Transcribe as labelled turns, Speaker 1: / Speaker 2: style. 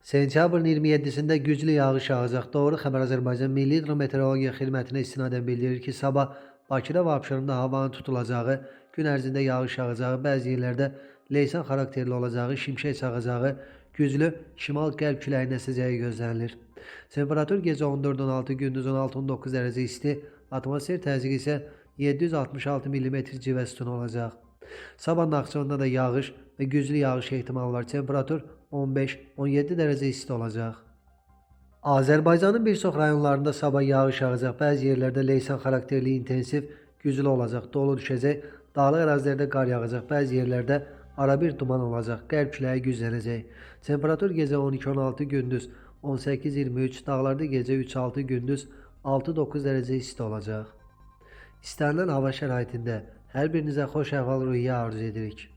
Speaker 1: Sentyabrın 27'sinde güclü yağış yağacaq. Doğru xəbər Azərbaycan Milli Hidrometeorologiya Xidmətinə istinadən bildirir ki, sabah Bakıda və Abşeronda havanın tutulacağı, gün ərzində yağış yağacağı, bəzi yerlərdə leysan xarakterli olacağı, şimşək çaxacağı, güclü şimal-qərb küləyi əsəcəyi gözlənilir. Temperatur gecə 14-16, gündüz 16-19 dərəcə isti, atmosfer təzyiqi isə 766 mm civə sütunu olacaq. Sabah Naxçıvanda da yağış və güclü yağış ehtimalı var. Temperatur 15-17 dərəcə isti olacaq. Azərbaycanın bir çox rayonlarında sabah yağış yağacaq. Bəzi yerlərdə leysan xarakterli intensiv güclü olacaq. Dolu düşəcək. Dağlıq ərazilərdə qar yağacaq. Bəzi yerlərdə arabir duman olacaq. Qərb küləyi güclənəcək. Temperatur gecə 12-16, gündüz 18-23, dağlarda gecə 3-6, gündüz 6-9 dərəcə isti olacaq. İstənilən hava şəraitində hər birinizə xoş əhval-ruhiyyə arzu edirik.